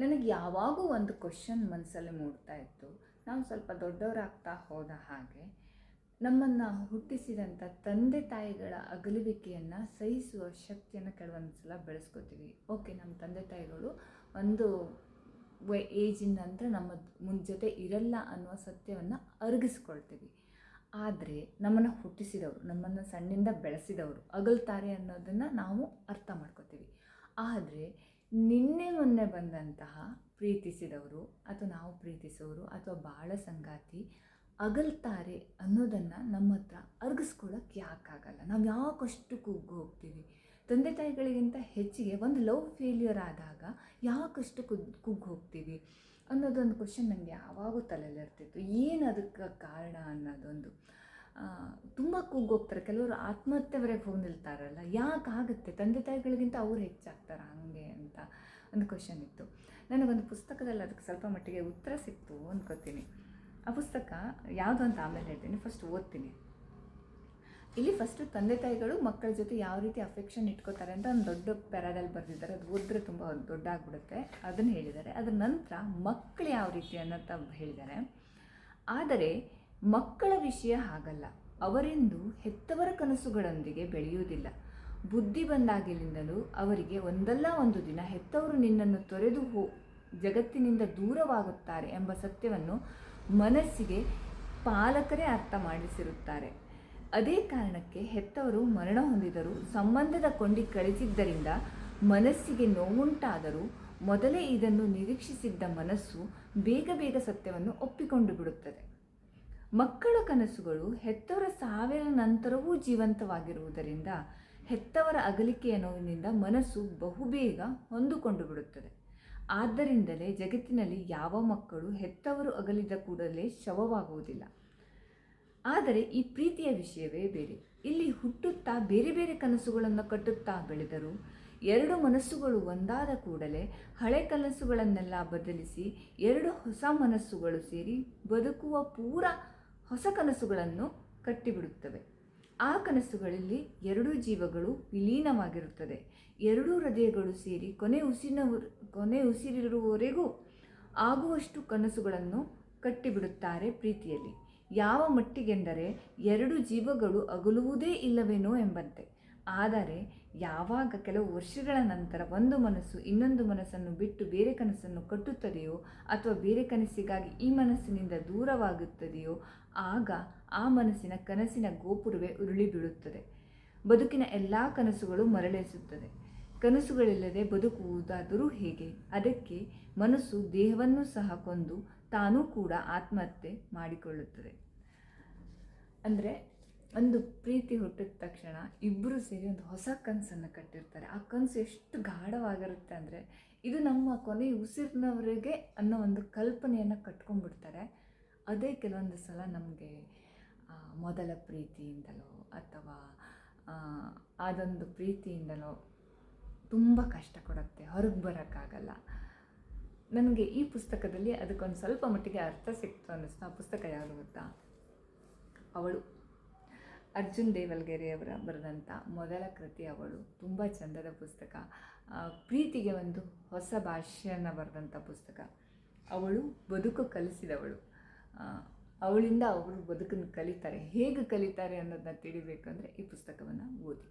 ನನಗೆ ಯಾವಾಗೂ ಒಂದು ಕ್ವಶನ್ ಮನಸ್ಸಲ್ಲಿ ಮೂಡ್ತಾ ಇತ್ತು. ನಾವು ಸ್ವಲ್ಪ ದೊಡ್ಡವರಾಗ್ತಾ ಹೋದ ಹಾಗೆ ನಮ್ಮನ್ನು ಹುಟ್ಟಿಸಿದಂಥ ತಂದೆ ತಾಯಿಗಳ ಅಗಲುವಿಕೆಯನ್ನು ಸಹಿಸುವ ಶಕ್ತಿಯನ್ನು ಕೆಲವೊಂದು ಸಲ ಬೆಳೆಸ್ಕೋತೀವಿ. ಓಕೆ, ನಮ್ಮ ತಂದೆ ತಾಯಿಗಳು ಒಂದು ಏಜಿನ ನಂತರ ನಮ್ಮ ಜೊತೆ ಇರಲ್ಲ ಅನ್ನುವ ಸತ್ಯವನ್ನು ಅರಗಿಸ್ಕೊಳ್ತೀವಿ. ಆದರೆ ನಮ್ಮನ್ನು ಹುಟ್ಟಿಸಿದವರು, ನಮ್ಮನ್ನು ಸಣ್ಣಿಂದ ಬೆಳೆಸಿದವರು ಅಗಲ್ತಾರೆ ಅನ್ನೋದನ್ನು ನಾವು ಅರ್ಥ ಮಾಡ್ಕೋತೀವಿ. ಆದರೆ ನಿನ್ನೆ ಮೊನ್ನೆ ಬಂದಂತಹ ಪ್ರೀತಿಸಿದವರು ಅಥವಾ ನಾವು ಪ್ರೀತಿಸೋರು ಅಥವಾ ಬಾಳ ಸಂಗಾತಿ ಅಗಲ್ತಾರೆ ಅನ್ನೋದನ್ನು ನಮ್ಮ ಹತ್ರ ಅರ್ಗಿಸ್ಕೊಳ್ಳೋಕ್ಕೆ ಯಾಕಾಗಲ್ಲ? ನಾವು ಯಾಕಷ್ಟು ಕುಗ್ಗು ಹೋಗ್ತೀವಿ? ತಂದೆ ತಾಯಿಗಳಿಗಿಂತ ಹೆಚ್ಚಿಗೆ ಒಂದು ಲವ್ ಫೇಲ್ಯೂರ್ ಆದಾಗ ಯಾಕಷ್ಟು ಕುಗ್ಗು ಹೋಗ್ತೀವಿ ಅನ್ನೋದೊಂದು ಕ್ವಶನ್ ನನಗೆ ಯಾವಾಗೂ ತಲೆಯಲ್ಲಿರ್ತಿತ್ತು. ಏನು ಅದಕ್ಕೆ ಕಾರಣ ಅನ್ನೋದೊಂದು. ತುಂಬ ಕುಗ್ಗೋಗ್ತಾರೆ. ಕೆಲವರು ಆತ್ಮಹತ್ಯೆವರೆಗೆ ಹೋಗಿ ನಿಲ್ತಾರಲ್ಲ, ಯಾಕಾಗುತ್ತೆ? ತಂದೆ ತಾಯಿಗಳಿಗಿಂತ ಅವ್ರು ಹೆಚ್ಚಾಗ್ತಾರೆ ಹಾಗೆ ಅಂತ ಒಂದು ಕ್ವಶನ್ ಇತ್ತು. ನನಗೊಂದು ಪುಸ್ತಕದಲ್ಲಿ ಅದಕ್ಕೆ ಸ್ವಲ್ಪ ಮಟ್ಟಿಗೆ ಉತ್ತರ ಸಿಕ್ತು ಅಂದ್ಕೋತೀನಿ. ಆ ಪುಸ್ತಕ ಯಾವುದು ಅಂತ ಆಮೇಲೆ ಹೇಳ್ತೀನಿ, ಫಸ್ಟ್ ಓದ್ತೀನಿ. ಇಲ್ಲಿ ಫಸ್ಟು ತಂದೆ ತಾಯಿಗಳು ಮಕ್ಕಳ ಜೊತೆ ಯಾವ ರೀತಿ ಅಫೆಕ್ಷನ್ ಇಟ್ಕೋತಾರೆ ಅಂತ ಒಂದು ದೊಡ್ಡ ಪ್ಯಾರಾದಲ್ಲಿ ಬರೆದಿದ್ದಾರೆ. ಅದು ಓದಿದ್ರೆ ತುಂಬ ದೊಡ್ಡ ಆಗಿಬಿಡುತ್ತೆ. ಅದನ್ನು ಹೇಳಿದ್ದಾರೆ. ಅದರ ನಂತರ ಮಕ್ಕಳು ಯಾವ ರೀತಿ ಅನ್ನೋಂತ ಹೇಳಿದ್ದಾರೆ. ಆದರೆ ಮಕ್ಕಳ ವಿಷಯ ಹಾಗಲ್ಲ. ಅವರೆಂದು ಹೆತ್ತವರ ಕನಸುಗಳೊಂದಿಗೆ ಬೆಳೆಯುವುದಿಲ್ಲ. ಬುದ್ಧಿ ಬಂದಾಗಿನಿಂದಲೂ ಅವರಿಗೆ ಒಂದಲ್ಲ ಒಂದು ದಿನ ಹೆತ್ತವರು ನಿನ್ನನ್ನು ತೊರೆದು ಜಗತ್ತಿನಿಂದ ದೂರವಾಗುತ್ತಾರೆ ಎಂಬ ಸತ್ಯವನ್ನು ಮನಸ್ಸಿಗೆ ಪಾಲಕರೇ ಅರ್ಥ ಮಾಡಿಸಿರುತ್ತಾರೆ. ಅದೇ ಕಾರಣಕ್ಕೆ ಹೆತ್ತವರು ಮರಣ ಹೊಂದಿದರೂ ಸಂಬಂಧದ ಕೊಂಡಿ ಕಳಿಸಿದ್ದರಿಂದ ಮನಸ್ಸಿಗೆ ನೋವುಂಟಾದರೂ ಮೊದಲೇ ಇದನ್ನು ನಿರೀಕ್ಷಿಸಿದ್ದ ಮನಸ್ಸು ಬೇಗ ಬೇಗ ಸತ್ಯವನ್ನು ಒಪ್ಪಿಕೊಂಡು ಬಿಡುತ್ತದೆ. ಮಕ್ಕಳ ಕನಸುಗಳು ಹೆತ್ತವರ ಸಾವಿನ ನಂತರವೂ ಜೀವಂತವಾಗಿರುವುದರಿಂದ ಹೆತ್ತವರ ಅಗಲಿಕೆಯ ನೋವಿನಿಂದ ಮನಸ್ಸು ಬಹುಬೇಗ ಹೊಂದಿಕೊಂಡು ಬಿಡುತ್ತದೆ. ಆದ್ದರಿಂದಲೇ ಜಗತ್ತಿನಲ್ಲಿ ಯಾವ ಮಕ್ಕಳು ಹೆತ್ತವರು ಅಗಲಿದ ಕೂಡಲೇ ಶವವಾಗುವುದಿಲ್ಲ. ಆದರೆ ಈ ಪ್ರೀತಿಯ ವಿಷಯವೇ ಬೇರೆ. ಇಲ್ಲಿ ಹುಟ್ಟುತ್ತಾ ಬೇರೆ ಬೇರೆ ಕನಸುಗಳನ್ನು ಕಟ್ಟುತ್ತಾ ಬೆಳೆದರು ಎರಡು ಮನಸ್ಸುಗಳು ಒಂದಾದ ಕೂಡಲೇ ಹಳೆ ಕನಸುಗಳನ್ನೆಲ್ಲ ಬದಲಿಸಿ ಎರಡು ಹೊಸ ಮನಸ್ಸುಗಳು ಸೇರಿ ಬದುಕುವ ಪೂರ ಹೊಸ ಕನಸುಗಳನ್ನು ಕಟ್ಟಿಬಿಡುತ್ತವೆ. ಆ ಕನಸುಗಳಲ್ಲಿ ಎರಡೂ ಜೀವಗಳು ವಿಲೀನವಾಗಿರುತ್ತದೆ. ಎರಡೂ ಹೃದಯಗಳು ಸೇರಿ ಕೊನೆ ಉಸಿರಿರುವವರೆಗೂ ಆಗುವಷ್ಟು ಕನಸುಗಳನ್ನು ಕಟ್ಟಿಬಿಡುತ್ತಾರೆ ಪ್ರೀತಿಯಲ್ಲಿ. ಯಾವ ಮಟ್ಟಿಗೆಂದರೆ ಎರಡು ಜೀವಗಳು ಅಗಲುವುದೇ ಇಲ್ಲವೇನೋ ಎಂಬಂತೆ. ಆದರೆ ಯಾವಾಗ ಕೆಲವು ವರ್ಷಗಳ ನಂತರ ಒಂದು ಮನಸ್ಸು ಇನ್ನೊಂದು ಮನಸ್ಸನ್ನು ಬಿಟ್ಟು ಬೇರೆ ಕನಸನ್ನು ಕಟ್ಟುತ್ತದೆಯೋ ಅಥವಾ ಬೇರೆ ಕನಸಿಗಾಗಿ ಈ ಮನಸ್ಸಿನಿಂದ ದೂರವಾಗುತ್ತದೆಯೋ ಆಗ ಆ ಮನಸ್ಸಿನ ಕನಸಿನ ಗೋಪುರವೇ ಉರುಳಿ ಬೀಳುತ್ತದೆ. ಬದುಕಿನ ಎಲ್ಲ ಕನಸುಗಳು ಮರಳಿಸುತ್ತದೆ. ಕನಸುಗಳಿಲ್ಲದೆ ಬದುಕುವುದಾದರೂ ಹೇಗೆ? ಅದಕ್ಕೆ ಮನಸ್ಸು ದೇಹವನ್ನು ಸಹ ಕೊಂದು ತಾನೂ ಕೂಡ ಆತ್ಮಹತ್ಯೆ ಮಾಡಿಕೊಳ್ಳುತ್ತದೆ. ಅಂದರೆ ಒಂದು ಪ್ರೀತಿ ಹುಟ್ಟಿದ ತಕ್ಷಣ ಇಬ್ಬರು ಸೇರಿ ಒಂದು ಹೊಸ ಕನಸನ್ನು ಕಟ್ಟಿರ್ತಾರೆ. ಆ ಕನಸು ಎಷ್ಟು ಗಾಢವಾಗಿರುತ್ತೆ ಅಂದರೆ ಇದು ನಮ್ಮ ಕೊನೆ ಉಸಿರಿನವರೆಗೆ ಅನ್ನೋ ಒಂದು ಕಲ್ಪನೆಯನ್ನು ಕಟ್ಕೊಂಡ್ಬಿಡ್ತಾರೆ. ಅದೇ ಕೆಲವೊಂದು ಸಲ ನಮಗೆ ಮೊದಲ ಪ್ರೀತಿಯಿಂದಲೋ ಅಥವಾ ಅದೊಂದು ಪ್ರೀತಿಯಿಂದಲೋ ತುಂಬ ಕಷ್ಟ ಕೊಡುತ್ತೆ, ಹೊರಗೆ ಬರೋಕ್ಕಾಗಲ್ಲ. ನನಗೆ ಈ ಪುಸ್ತಕದಲ್ಲಿ ಅದಕ್ಕೊಂದು ಸ್ವಲ್ಪ ಮಟ್ಟಿಗೆ ಅರ್ಥ ಸಿಕ್ತು ಅನ್ನಿಸ್ತು. ಆ ಪುಸ್ತಕ ಯಾವುದು ಗೊತ್ತಾ? ಅವಳು, ಅರ್ಜುನ್ ದೇವಲ್ಗೆರೆಯವರ ಬರೆದಂಥ ಮೊದಲ ಕೃತಿ ಅವಳು. ತುಂಬ ಚಂದದ ಪುಸ್ತಕ. ಪ್ರೀತಿಗೆ ಒಂದು ಹೊಸ ಭಾಷೆಯನ್ನು ಬರೆದಂಥ ಪುಸ್ತಕ. ಅವಳು ಬದುಕು ಕಲಿಸಿದವಳು. ಅವಳಿಂದ ಅವರು ಬದುಕನ್ನು ಕಲಿತಾರೆ. ಹೇಗೆ ಕಲಿತಾರೆ ಅನ್ನೋದನ್ನ ತಿಳಿಬೇಕಂದ್ರೆ ಈ ಪುಸ್ತಕವನ್ನು ಓದಿ.